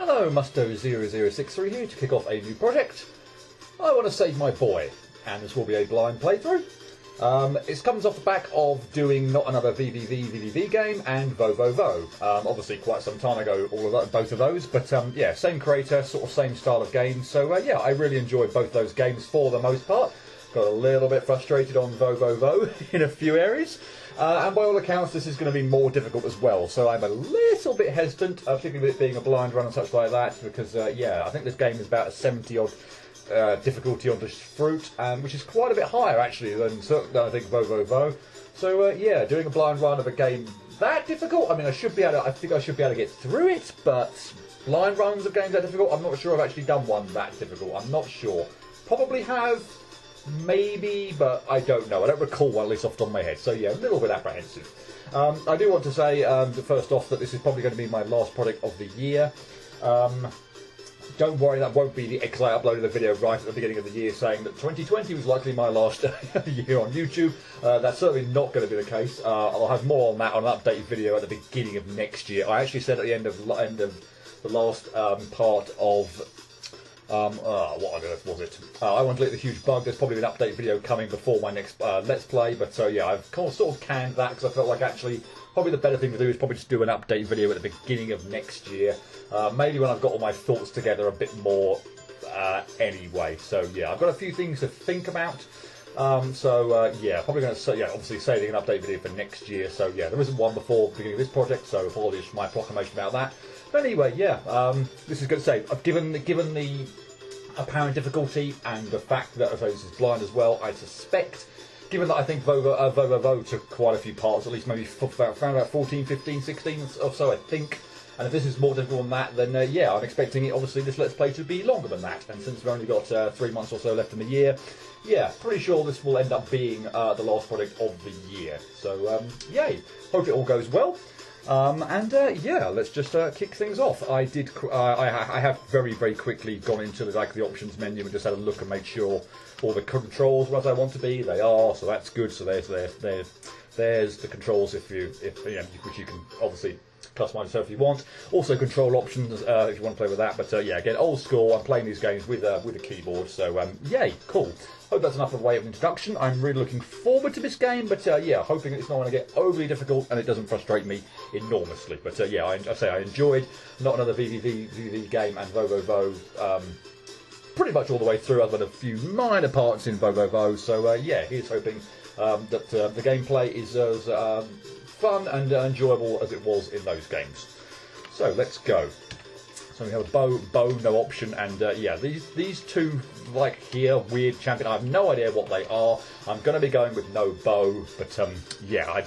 Hello, Musto0063 here to kick off a new project. I want to save my boy, and this will be a blind playthrough. It comes off the back of doing not another VVVVV game and VoVoVo. Obviously quite some time ago, both of those, but yeah, same creator, sort of same style of game. So yeah, I really enjoyed both those games for the most part. Got a little bit frustrated on VoVoVo in a few areas. And by all accounts, this is going to be more difficult as well. So I'm a little bit hesitant, particularly with it being a blind run and such like that, because yeah, I think this game is about a 70-odd difficulty on the fruit, which is quite a bit higher actually than I think VoVoVo. So yeah, doing a blind run of a game that difficult, I mean, I think I should be able to get through it, but blind runs of games that difficult, I'm not sure I've actually done one that difficult. I'm not sure. Probably have. Maybe, but I don't know. I don't recall one, at least off the top of my head. So yeah, a little bit apprehensive. I do want to say, first off, that this is probably going to be my last project of the year. Don't worry, that won't be because I uploaded a video right at the beginning of the year saying that 2020 was likely my last year on YouTube. That's certainly not going to be the case. I'll have more on that on an updated video at the beginning of next year. I actually said at the end of the last part of what on earth was it? I want to leave the huge bug. There's probably an update video coming before my next Let's Play, but yeah, I've sort of canned that because I felt like actually probably the better thing to do is probably just do an update video at the beginning of next year. Maybe when I've got all my thoughts together a bit more anyway. So yeah, I've got a few things to think about. Yeah, probably going to yeah, obviously saving an update video for next year. So yeah, there isn't one before the beginning of this project, so apologies for my proclamation about that. But anyway, yeah, this is going to say, given the apparent difficulty and the fact that this is blind as well, I suspect, given that I think VoVoVo took quite a few parts, at least maybe around about 14, 15, 16 or so, I think. And if this is more difficult than that, then yeah, I'm expecting it, obviously, this Let's Play to be longer than that. And since we've only got 3 months or so left in the year, yeah, pretty sure this will end up being the last project of the year. So, yay. Hope it all goes well. Yeah, let's just kick things off. I have very, very quickly gone into the options menu and just had a look and made sure all the controls were as I want to be. They are, so that's good. So there's the controls if you know, which you can obviously customize yourself if you want. Also control options if you want to play with that. But yeah, again, old school. I'm playing these games with a keyboard. So yay, cool. Hope that's enough of a way of introduction. I'm really looking forward to this game, but yeah, hoping it's not going to get overly difficult and it doesn't frustrate me enormously. But yeah, I say I enjoyed not another VVVVV game and VoVoVo pretty much all the way through, other than a few minor parts in VoVoVo. So yeah, here's hoping that the gameplay is as fun and enjoyable as it was in those games. So let's go. So we have a bow, no option, and yeah, these two like here weird champion. I have no idea what they are. I'm going to be going with no bow, but yeah, I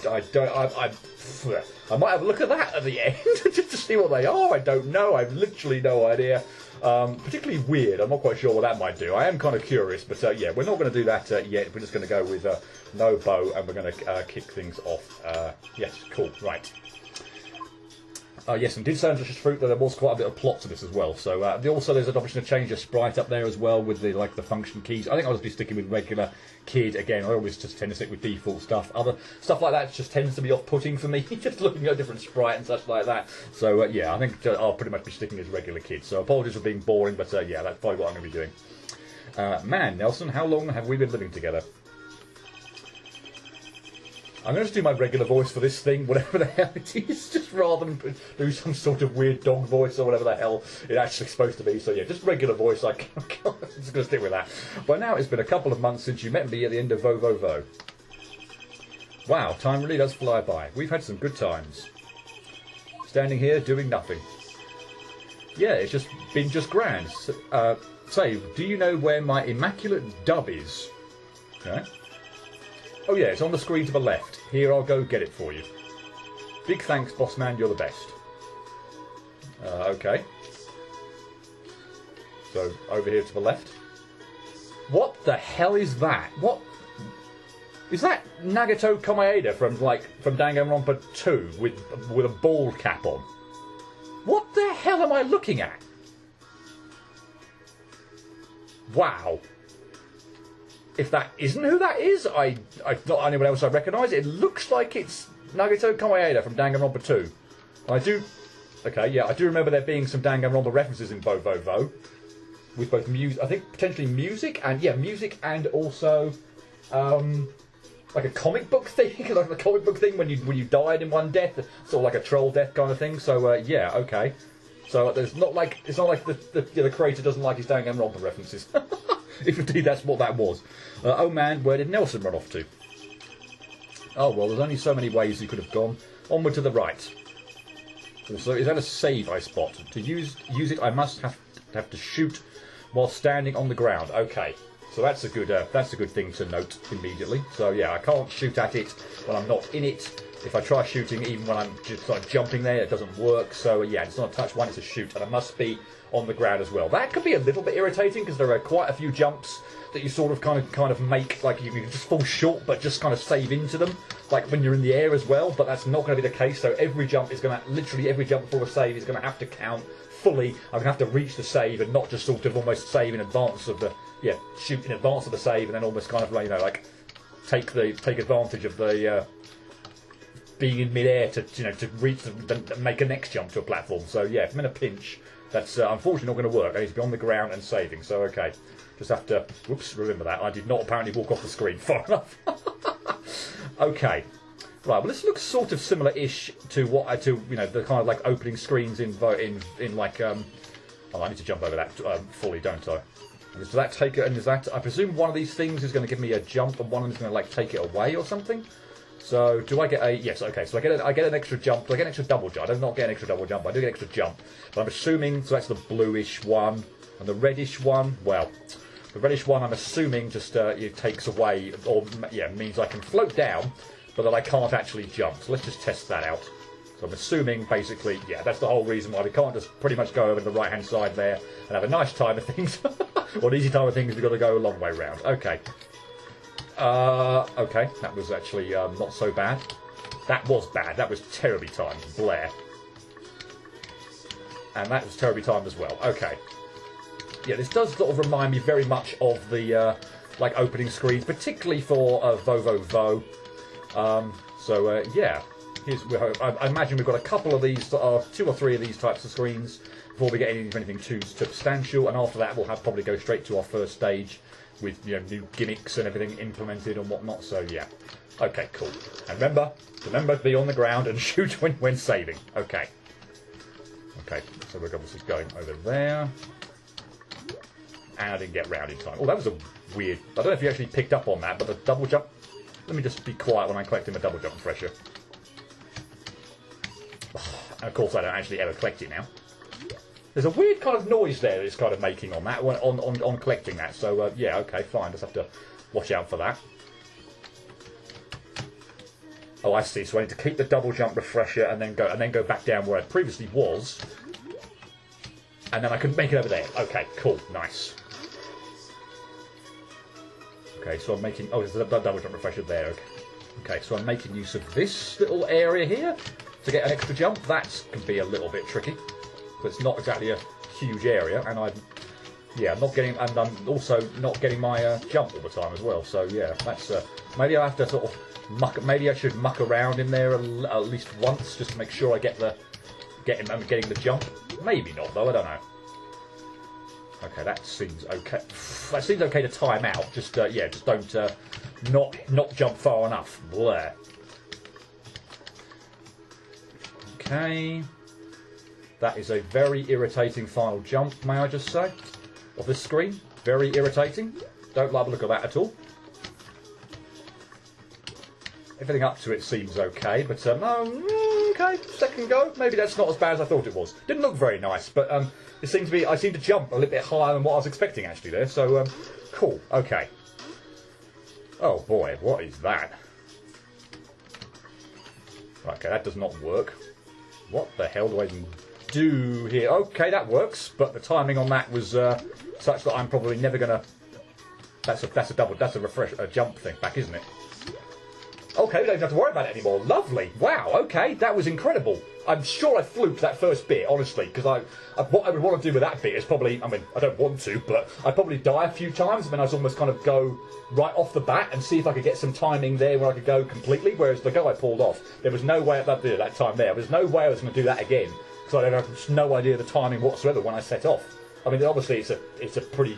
might have a look at that at the end just to see what they are. I don't know. I've literally no idea. Particularly weird. I'm not quite sure what that might do. I am kind of curious, but yeah, we're not going to do that yet. We're just going to go with no bow, and we're going to kick things off. Yes, cool, right. Yes, and did say on Just Fruit that there was quite a bit of plot to this as well. So also there's an option to change the sprite up there as well with the the function keys. I think I'll just be sticking with regular kid again. I always just tend to stick with default stuff. Other stuff like that just tends to be off-putting for me, just looking at a different sprite and such like that. So yeah, I think I'll pretty much be sticking as regular kid. So apologies for being boring, but yeah, that's probably what I'm going to be doing. Man, Nelson, how long have we been living together? I'm going to just do my regular voice for this thing, whatever the hell it is, just rather than do some sort of weird dog voice or whatever the hell it's actually supposed to be. So yeah, just regular voice, I'm just going to stick with that. By now it's been a couple of months since you met me at the end of VoVoVo. Wow, time really does fly by. We've had some good times. Standing here doing nothing. Yeah, it's just been grand. Say, do you know where my immaculate dub is? Okay. Oh yeah, it's on the screen to the left. Here, I'll go get it for you. Big thanks, boss man, you're the best. Okay. So, over here to the left. What the hell is that? What? Is that Nagato Komaeda from Danganronpa 2 with a bald cap on? What the hell am I looking at? Wow. If that isn't who that is, not anyone else I recognise. It looks like it's Nagato Komaeda from Danganronpa 2. I do Okay, yeah, I do remember there being some danganronpa references in VoVoVo. With both music, I think potentially music, and yeah, music and also like a comic book thing, like the comic book thing when you died in one death, sort of like a troll death kind of thing. So yeah, okay. So there's not like it's not like the creator doesn't like his danganronpa references. If indeed that's what that was. Oh man, where did Nelson run off to? Oh well, there's only so many ways he could have gone. Onward to the right. Also, is that a save I spot? To use it, I must have to shoot while standing on the ground. Okay, so that's a good thing to note immediately. So yeah, I can't shoot at it when I'm not in it. If I try shooting, even when I'm just like jumping there, it doesn't work. So yeah, it's not a touch one; it's a shoot, and I must be on the ground as well. That could be a little bit irritating because there are quite a few jumps that you sort of kind of make, like you can just fall short, but just kind of save into them, like when you're in the air as well. But that's not going to be the case. So every jump is going to literally every jump before a save is going to have to count fully. I'm going to have to reach the save and not just sort of almost save in advance of the shoot in advance of the save and then almost kind of like like take advantage of the being in midair to to reach make a next jump to a platform. So yeah, if I'm in a pinch, that's unfortunately not going to work. I need to be on the ground and saving. So okay, just have to remember that I did not apparently walk off the screen far enough. Okay. Right, well, this looks sort of similar-ish to what the kind of like opening screens in like oh, I need to jump over that fully, don't I? Does that take it? And is that? I presume one of these things is going to give me a jump, and one of them is going to like take it away or something. So do I get a yes? Okay, so I get an extra jump. Do I get an extra double jump? I do not get an extra double jump. I do get an extra jump, but I'm assuming so. That's the bluish one, and the reddish one. Well, the reddish one I'm assuming just it takes away, or yeah, means I can float down, but that I can't actually jump. So let's just test that out. So I'm assuming, basically, yeah, that's the whole reason why we can't just pretty much go over to the right-hand side there and have a nice time of things. Or an easy time of things, we've got to go a long way round. Okay. Okay, that was actually not so bad. That was bad. That was terribly timed. Blair. And that was terribly timed as well. Okay. Yeah, this does sort of remind me very much of the, like, opening screens, particularly for VoVoVo. So, yeah. I imagine we've got a couple of these, 2 or 3 of these types of screens before we get anything too substantial, and after that we'll probably go straight to our first stage with new gimmicks and everything implemented and whatnot. So yeah, okay, cool. And remember to be on the ground and shoot when saving. Okay. Okay, so we're obviously going over there, and I didn't get round in time. Oh, that was a weird. I don't know if you actually picked up on that, but the double jump. Let me just be quiet when I'm collecting the double jump refresher. And of course, I don't actually ever collect it now. There's a weird kind of noise there that it's kind of making on that on collecting that. So yeah, okay, fine. Just have to watch out for that. Oh, I see. So I need to keep the double jump refresher and then go back down where I previously was, and then I can make it over there. Okay, cool, nice. Okay, so I'm making. Oh, there's a double jump refresher there. Okay. Okay, so I'm making use of this little area here to get an extra jump. That can be a little bit tricky. But it's not exactly a huge area, and I'm not getting, and I'm also not getting my jump all the time as well. So yeah, that's maybe I have to sort of maybe I should muck around in there at least once just to make sure I get getting the jump. Maybe not though. I don't know. Okay, that seems okay. That seems okay to time out. Just yeah, just don't not jump far enough. Bleh. Okay. That is a very irritating final jump, may I just say, of this screen. Very irritating. Don't like the look of that at all. Everything up to it seems okay, but okay, second go. Maybe that's not as bad as I thought it was. Didn't look very nice, but it seemed to be. I seemed to jump a little bit higher than what I was expecting actually there. So cool. Okay. Oh boy, what is that? Okay, that does not work. What the hell do I even do here? Okay, that works, but the timing on that was such that I'm probably never gonna. That's a refresh, a jump thing back, isn't it? Okay, we don't even have to worry about it anymore. Lovely. Wow. Okay, that was incredible. I'm sure I fluked that first bit, honestly, because what I would want to do with that bit is probably. I mean, I don't want to, but I'd probably die a few times, and then I'd almost kind of go right off the bat and see if I could get some timing there where I could go completely. Whereas the go I pulled off, there was no way at that time there. There was no way I was going to do that again. because I have no idea the timing whatsoever when I set off. I mean, obviously it's a pretty...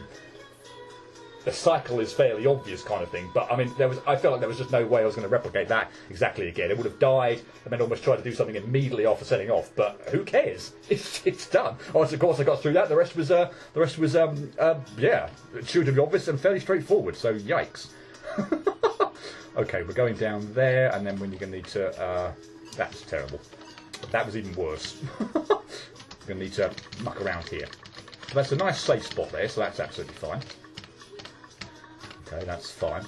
The cycle is fairly obvious kind of thing, but I mean, I felt like there was just no way I was going to replicate that exactly again. It would have died and then almost tried to do something immediately after setting off, but who cares? It's done. Oh, of course I got through that. The rest was yeah, intuitively obvious and fairly straightforward. So yikes. Okay, we're going down there, and then when you're going to need to. That's terrible. That was even worse. We're going to need to muck around here. So that's a nice safe spot there, so that's absolutely fine. Okay, that's fine.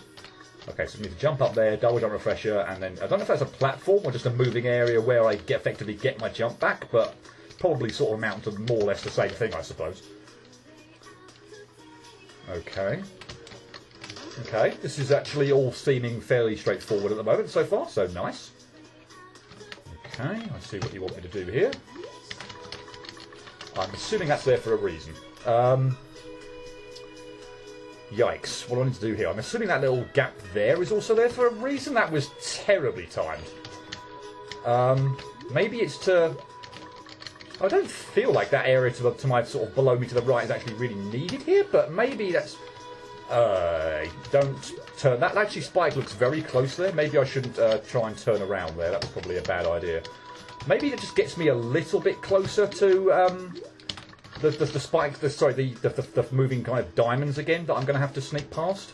Okay, so we need to jump up there, double jump refresher, and then I don't know if that's a platform or just a moving area where I effectively get my jump back, but probably sort of amount to more or less the same thing, I suppose. Okay. Okay, this is actually all seeming fairly straightforward at the moment so far, so nice. Okay, I see what you want me to do here. I'm assuming that's there for a reason. Yikes, what do I need to do here? I'm assuming that little gap there is also there for a reason. That was terribly timed. Maybe it's to... I don't feel like that area to my sort of below me to the right is actually really needed here, but maybe that's... don't turn... That actually, Spike looks very close there. Maybe I shouldn't try and turn around there. That was probably a bad idea. Maybe it just gets me a little bit closer to... The spikes, the moving kind of diamonds again that I'm going to have to sneak past.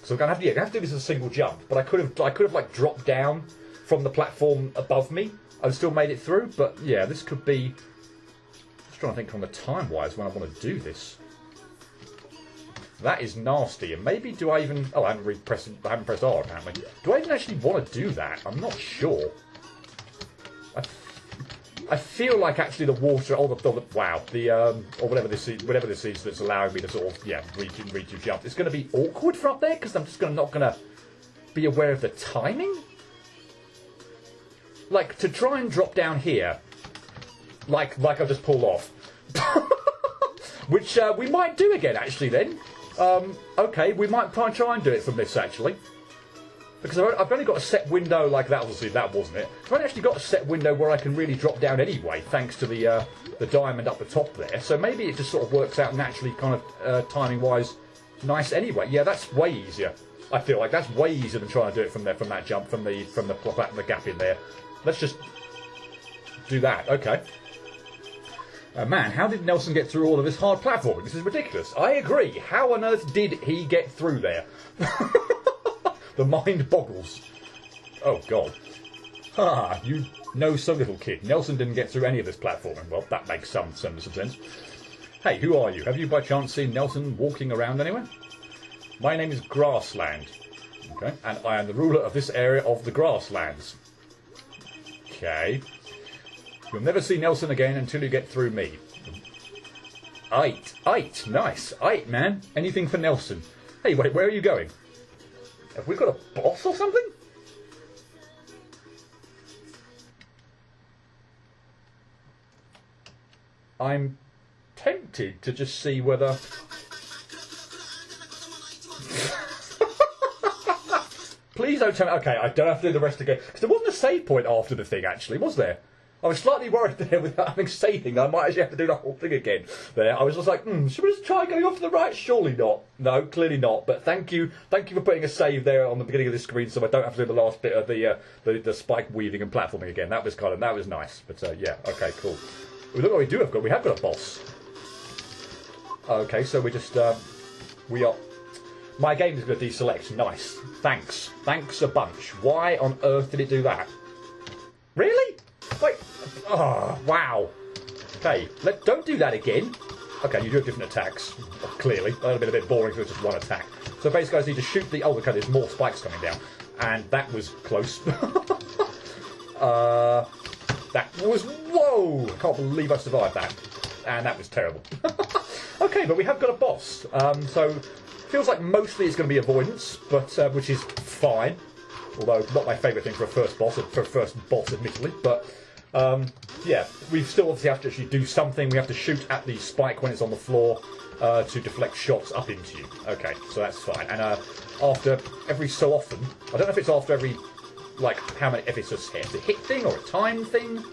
So I'm going to have to do this as a single jump, but I could have like dropped down from the platform above me and still made it through. But yeah, this could be. Just trying to think from the time wise when I want to do this. That is nasty, and maybe do I even? Oh, I haven't pressed R apparently. Do I even actually want to do that? I'm not sure. I feel like actually the water, or whatever this is that's allowing me to sort of read your jump. It's going to be awkward from up there because I'm just not going to be aware of the timing. Like to try and drop down here, like I just pulled off, which we might do again actually. Then, okay, we might try and do it from this actually. Because I've only got a set window like that. Obviously, that wasn't it. I've only actually got a set window where I can really drop down anyway, thanks to the diamond up the top there. So maybe it just sort of works out naturally, kind of timing-wise, nice anyway. Yeah, that's way easier. I feel like that's way easier than trying to do it from that jump, from the gap in there. Let's just do that. Okay. Man, how did Nelson get through all of this hard platforming? This is ridiculous. I agree. How on earth did he get through there? The mind boggles. Oh, God. Ah, you know so little, kid. Nelson didn't get through any of this platforming. Well, that makes some sense. Hey, who are you? Have you by chance seen Nelson walking around anywhere? My name is Grassland. Okay, and I am the ruler of this area of the Grasslands. Okay. You'll never see Nelson again until you get through me. Eight. Nice. Eight, man. Anything for Nelson. Hey, wait, where are you going? Have we got a boss or something? I'm tempted to just see whether... Please don't tell me... Okay, I don't have to do the rest again. Because there wasn't a save point after the thing, actually, was there? I was slightly worried there without having saving. I might actually have to do the whole thing again. There, I was just like, should we just try going off to the right? Surely not. No, clearly not. But thank you for putting a save there on the beginning of the screen, so I don't have to do the last bit of the spike weaving and platforming again. That was nice. But yeah, okay, cool. Look what we have got a boss. Okay, so we just we are. My game is going to deselect. Nice. Thanks a bunch. Why on earth did it do that? Really? Wait. Oh, wow. Okay, don't do that again. Okay, you do have different attacks, clearly. That would have been a bit boring if it was just one attack. So basically I just need to shoot the... Oh, okay, there's more spikes coming down. And that was close. That was... Whoa! I can't believe I survived that. And that was terrible. Okay, but we have got a boss. So, feels like mostly it's going to be avoidance, but which is fine. Although, not my favourite thing for a first boss, admittedly. But, yeah, we still obviously have to actually do something. We have to shoot at the spike when it's on the floor to deflect shots up into you. Okay, so that's fine. And after every so often, I don't know if it's after every, like, how many, if it's a hit thing or a time thing.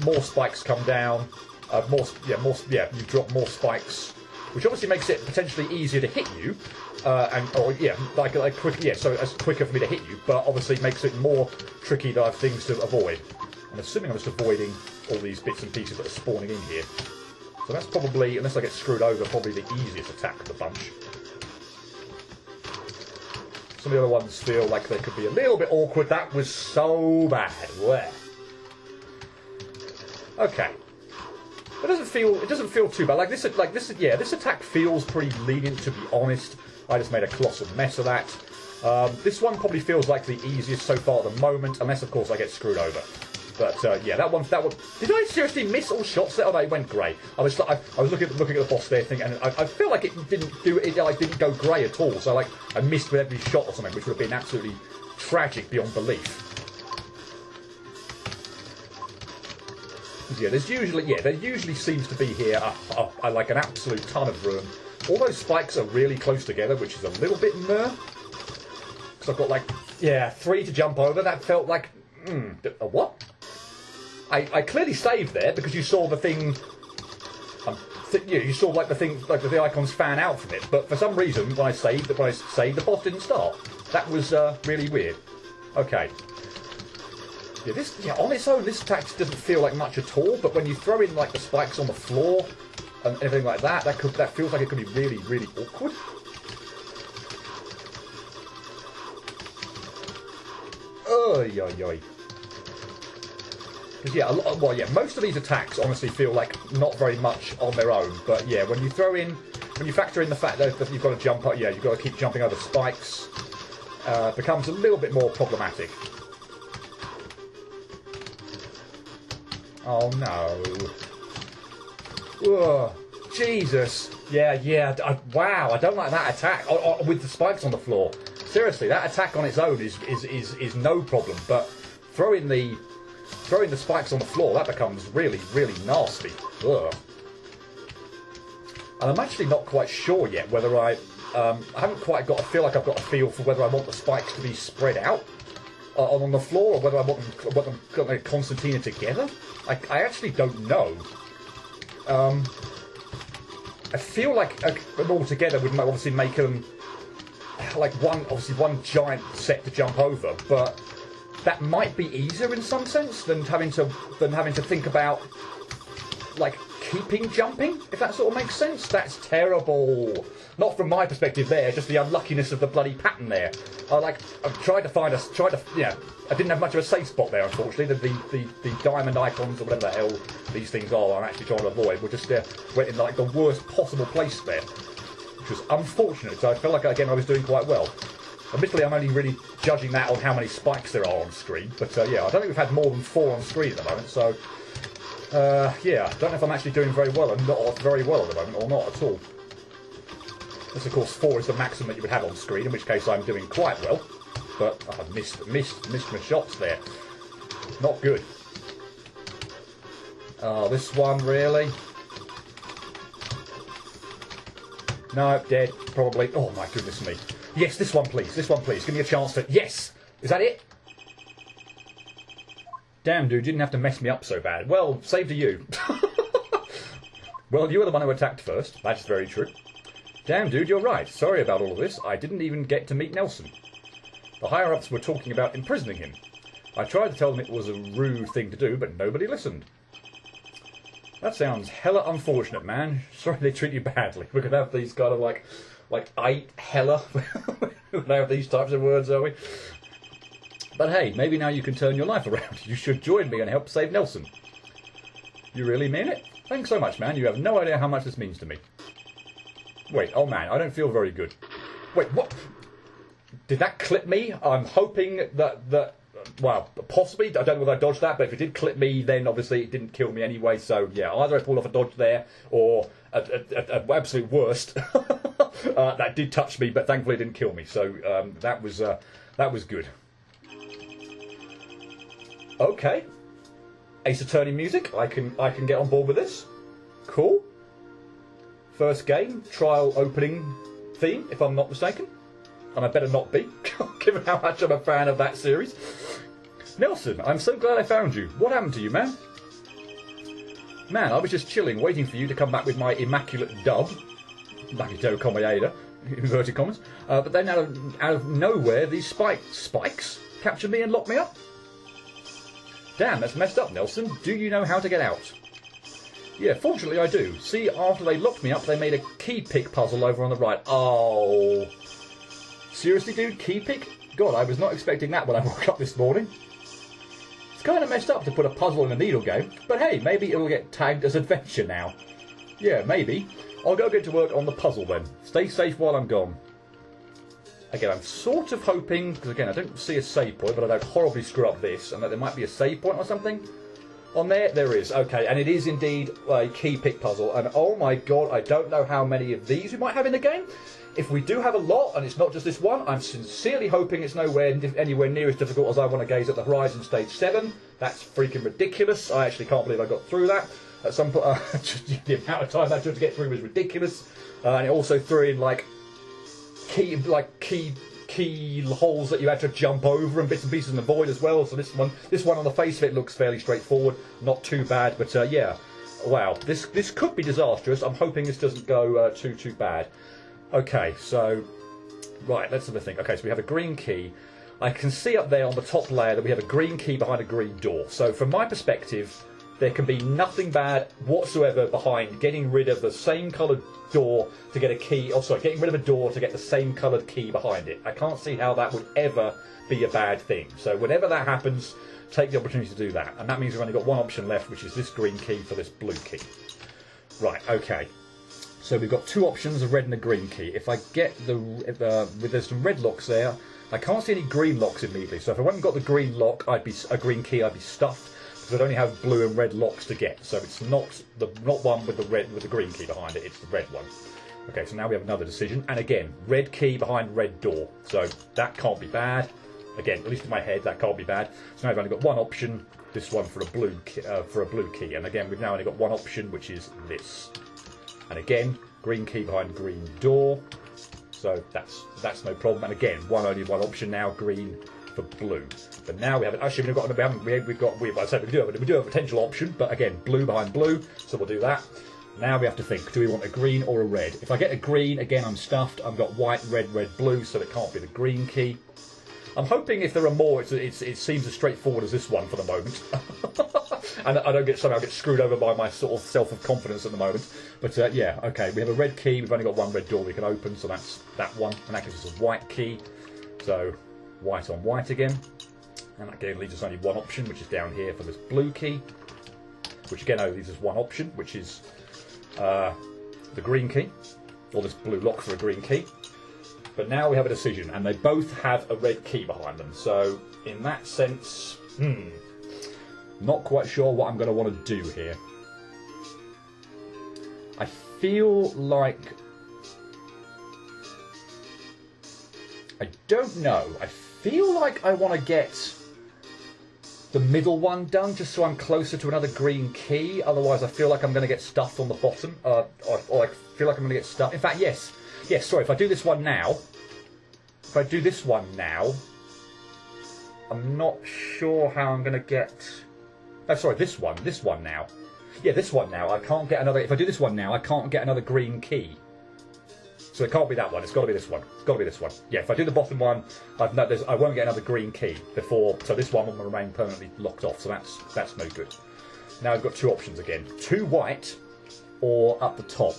more spikes come down. You drop more spikes, which obviously makes it potentially easier to hit you. So it's quicker for me to hit you, but obviously makes it more tricky to have things to avoid. I'm assuming I'm just avoiding all these bits and pieces that are spawning in here. So that's probably, unless I get screwed over, probably the easiest attack of the bunch. Some of the other ones feel like they could be a little bit awkward. That was so bad. Where? Okay. It doesn't feel too bad. This attack feels pretty lenient, to be honest. I just made a colossal mess of that. This one probably feels like the easiest so far at the moment, unless of course I get screwed over. But that one. Did I seriously miss all shots there? Oh no, it went grey. I was looking at the boss there, thing, and I feel like it didn't do it. Like didn't go grey at all. So like I missed with every shot or something, which would have been absolutely tragic beyond belief. Yeah, there usually seems to be here like an absolute ton of room. All those spikes are really close together, which is a little bit meh. Because I've got 3 to jump over. That felt like a what? I clearly saved there because you saw the thing. You saw the thing, the icons fan out from it. But for some reason, when I saved, the boss didn't start. That was really weird. Okay. On its own, this attack doesn't feel like much at all. But when you throw in the spikes on the floor and everything like that, that feels like it could be really, really awkward. Oy, oy, oy. Because most of these attacks honestly feel like not very much on their own. But when you factor in the fact that you've got to jump up, you've got to keep jumping over spikes, it becomes a little bit more problematic. Oh no! Ugh, Jesus! Wow! I don't like that attack with the spikes on the floor. Seriously, that attack on its own is no problem. But throwing the spikes on the floor, that becomes really, really nasty. Ugh. And I'm actually not quite sure yet whether I haven't quite got. I feel like I've got a feel for whether I want the spikes to be spread out on the floor, or whether I want them concertina together. I actually don't know. I feel like them all together would obviously make them one giant set to jump over, but that might be easier in some sense than having to think about keeping jumping, if that sort of makes sense. That's terrible. Not from my perspective there, just the unluckiness of the bloody pattern there. I didn't have much of a safe spot there, unfortunately. The diamond icons, or whatever the hell these things are, I'm actually trying to avoid, were just went in the worst possible place there. Which was unfortunate, so I felt like, again, I was doing quite well. Admittedly, I'm only really judging that on how many spikes there are on screen, but I don't think we've had more than 4 on screen at the moment, so I don't know if I'm actually doing very well, and not very well at the moment, or not at all. This, of course, 4 is the maximum that you would have on screen, in which case I'm doing quite well, but I missed my shots there. Not good. Oh, this one, really? No, dead, probably. Oh my goodness me. Yes, this one please, Give me a chance to... Yes! Is that it? Damn, dude, you didn't have to mess me up so bad. Well, save to you. Well, you were the one who attacked first. That's very true. Damn, dude, you're right. Sorry about all of this. I didn't even get to meet Nelson. The higher-ups were talking about imprisoning him. I tried to tell them it was a rude thing to do, but nobody listened. That sounds hella unfortunate, man. Sorry they treat you badly. We're going to have these kind of like hella. We're going to have these types of words, are we? But hey, maybe now you can turn your life around. You should join me and help save Nelson. You really mean it? Thanks so much, man. You have no idea how much this means to me. Wait, oh man, I don't feel very good. Wait, what? Did that clip me? I'm hoping that well, possibly. I don't know whether I dodged that, but if it did clip me, then obviously it didn't kill me anyway. So yeah, either I pulled off a dodge there, or at absolute worst, that did touch me, but thankfully it didn't kill me. So that was good. Okay, Ace Attorney music. I can get on board with this. Cool. First game, trial opening theme, if I'm not mistaken. And I better not be, given how much I'm a fan of that series. Nelson, I'm so glad I found you. What happened to you, man? Man, I was just chilling, waiting for you to come back with my immaculate dub. Magneto Comediator, inverted commas. But then out of nowhere, these spikes captured me and locked me up. Damn, that's messed up, Nelson. Do you know how to get out? Yeah, fortunately I do. See, after they locked me up, they made a key pick puzzle over on the right. Oh. Seriously, dude? Key pick? God, I was not expecting that when I woke up this morning. It's kind of messed up to put a puzzle in a needle game, but hey, maybe it'll get tagged as adventure now. Yeah, maybe. I'll go get to work on the puzzle then. Stay safe while I'm gone. Again, I'm sort of hoping, because again, I don't see a save point, but I don't horribly screw up this, and that there might be a save point or something. On there, there is. Okay, and it is indeed a key pick puzzle, and oh my god, I don't know how many of these we might have in the game. If we do have a lot, and it's not just this one, I'm sincerely hoping it's anywhere near as difficult as I Want to Gaze at the Horizon Stage 7. That's freaking ridiculous. I actually can't believe I got through that. At some point, the amount of time that took to get through was ridiculous. And it also threw in like key holes that you had to jump over and bits and pieces in the void as well. So this one on the face of it looks fairly straightforward, not too bad. But yeah, wow, this could be disastrous. I'm hoping this doesn't go too bad. Okay, so right, let's have a think. Okay, so we have a green key. I can see up there on the top layer that we have a green key behind a green door. So from my perspective, there can be nothing bad whatsoever behind getting rid of the same coloured door to get a key. Oh, sorry, getting rid of a door to get the same coloured key behind it. I can't see how that would ever be a bad thing. So whenever that happens, take the opportunity to do that. And that means we've only got one option left, which is this green key for this blue key. Right, okay. So we've got two options, a red and a green key. If I get there's some red locks there, I can't see any green locks immediately. So if I went and got the green lock, a green key, I'd be stuffed. Because I'd only have blue and red locks to get. So it's not one with the green key behind it, it's the red one. Okay, so now we have another decision. And again, red key behind red door. So that can't be bad. Again, at least in my head, that can't be bad. So now I've only got one option, this one for a blue key. And again, we've now only got one option, which is this. And again, green key behind green door. So that's no problem. And again, only one option now, green for blue. But now we haven't. Actually, we do have a potential option, but again, blue behind blue. So we'll do that. Now we have to think: do we want a green or a red? If I get a green, again, I'm stuffed. I've got white, red, blue, so it can't be the green key. I'm hoping if there are more, it seems as straightforward as this one for the moment. And I don't somehow get screwed over by my sort of self of confidence at the moment. But yeah, okay, we have a red key. We've only got one red door we can open, so that's that one. And that gives us a white key. So white on white again. And that again leaves us only one option, which is down here for this blue key. Which again only leaves us one option, which is the green key. Or this blue lock for a green key. But now we have a decision, and they both have a red key behind them. So in that sense, not quite sure what I'm going to want to do here. I feel like... I don't know. I feel like I want to get the middle one done, just so I'm closer to another green key. Otherwise, I feel like I'm going to get stuffed on the bottom. Or I feel like I'm going to get stuck. In fact, yes. Yes, sorry, if I do this one now... I'm not sure how I'm going to get... Oh, sorry, this one now. Yeah, this one now. I can't get another... If I do this one now, I can't get another green key. So it can't be that one. It's got to be this one. It's got to be this one. Yeah, if I do the bottom one, I won't get another green key before... So this one will remain permanently locked off. So that's no good. Now I've got two options again. Two white or up the top.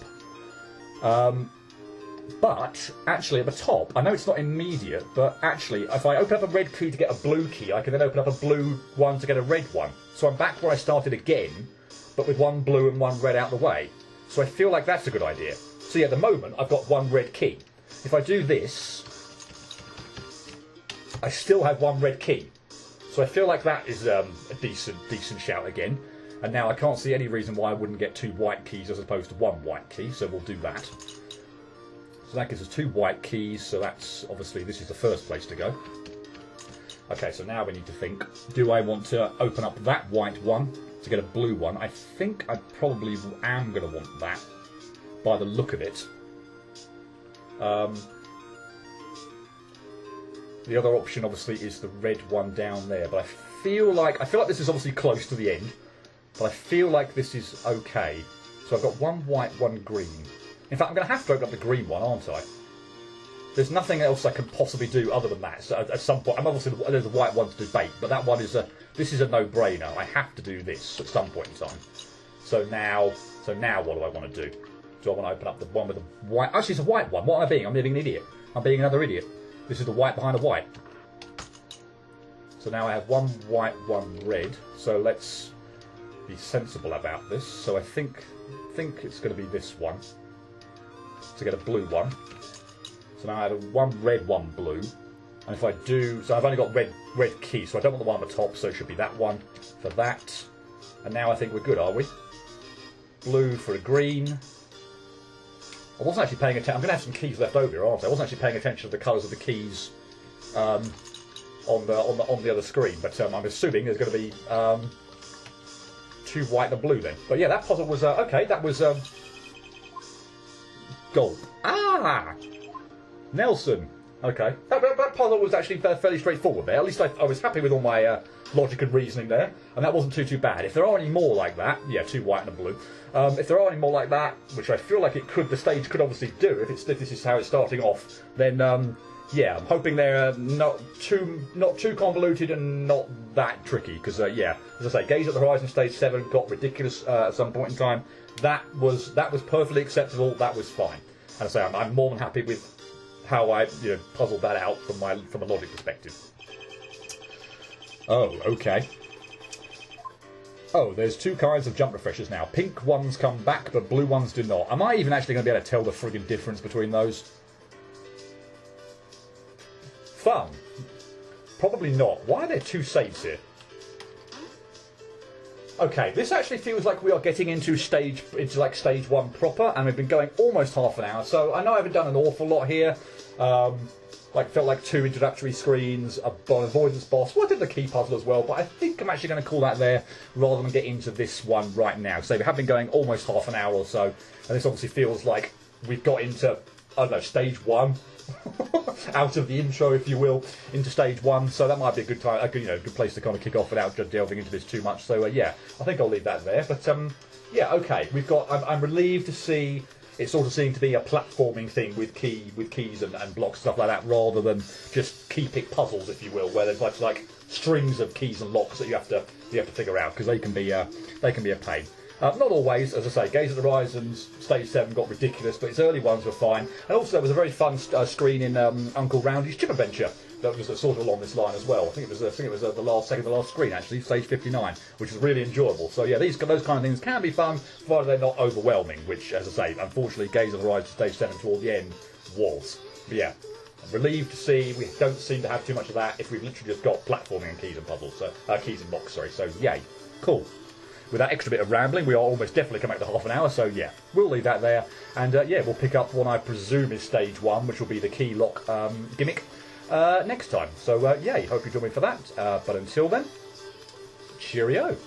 But, actually, at the top, I know it's not immediate, but actually, if I open up a red key to get a blue key, I can then open up a blue one to get a red one. So I'm back where I started again, but with one blue and one red out the way. So I feel like that's a good idea. So yeah, at the moment, I've got one red key. If I do this, I still have one red key. So I feel like that is a decent shout again. And now I can't see any reason why I wouldn't get two white keys as opposed to one white key, so we'll do that. So that gives us two white keys, so that's obviously this is the first place to go. Okay, so now we need to think, do I want to open up that white one to get a blue one? I think I probably am going to want that by the look of it. The other option obviously is the red one down there, but I feel like this is obviously close to the end. but I feel like this is okay. So I've got one white, one green. In fact, I'm going to have to open up the green one, aren't I? There's nothing else I can possibly do other than that. So at some point, I'm obviously there's a white one to debate, but that one is this is a no-brainer. I have to do this at some point in time. So now what do I want to do? Do I want to open up the one with the white? Actually, it's a white one. What am I being? I'm being an idiot. I'm being another idiot. This is the white behind a white. So now I have one white, one red. So let's be sensible about this. So I think it's going to be this one to get a blue one. So now I have one red, one blue. And if I do, so I've only got red key, so I don't want the one on the top, so it should be that one for that. And now I think we're good, are we? Blue for a green. I wasn't actually paying attention. I'm going to have some keys left over here, aren't I? I wasn't actually paying attention to the colours of the keys on the other screen, but I'm assuming there's going to be two white and a blue then. But yeah, that puzzle was okay. That was gold. Ah, Nelson. Okay, that puzzle was actually fairly straightforward there. At least I was happy with all my logic and reasoning there, and that wasn't too bad. If there are any more like that, yeah, two white and a blue. If there are any more like that, which I feel like the stage could obviously do, if this is how it's starting off, then yeah, I'm hoping they're not too convoluted and not that tricky. Because yeah, as I say, Gaze at the Horizon Stage 7 got ridiculous at some point in time. That was perfectly acceptable. That was fine. And I say I'm more than happy with how I puzzled that out from a logic perspective. Oh, okay. Oh, there's two kinds of jump refreshers now. Pink ones come back, but blue ones do not. Am I even actually going to be able to tell the friggin' difference between those? Fun. Probably not. Why are there two saves here? Okay, this actually feels like we are getting into stage 1 proper, and we've been going almost half an hour. So I know I haven't done an awful lot here. Felt like 2 introductory screens, an avoidance boss. Well, I did the key puzzle as well, but I think I'm actually going to call that there rather than get into this one right now. So we have been going almost half an hour or so, and this obviously feels like we've got into, I don't know, stage 1. Out of the intro, if you will, into stage 1. So that might be a good time, good place to kind of kick off without just delving into this too much. So yeah, I think I'll leave that there. But yeah, okay. I'm relieved to see it sort of seeming to be a platforming thing with keys and blocks and stuff like that, rather than just key pick puzzles, if you will, where there's like strings of keys and locks that you have to figure out, because they can be a pain. Not always, as I say. Gaze at the Horizons Stage 7 got ridiculous, but its early ones were fine. And also there was a very fun screen in Uncle Roundy's Chip Adventure that was sort of along this line as well. I think it was the second to last screen actually, Stage 59, which was really enjoyable. So yeah, those kind of things can be fun, provided they're not overwhelming. Which, as I say, unfortunately, Gaze at the Horizons Stage 7 toward the end was. But yeah, I'm relieved to see we don't seem to have too much of that if we've literally just got platforming and keys and puzzles. So keys and blocks, sorry. So yay, cool. With that extra bit of rambling, we are almost definitely coming up to half an hour, so yeah, we'll leave that there. And yeah, we'll pick up what I presume is stage 1, which will be the key lock gimmick, next time. So yay, hope you join me for that. But until then, cheerio.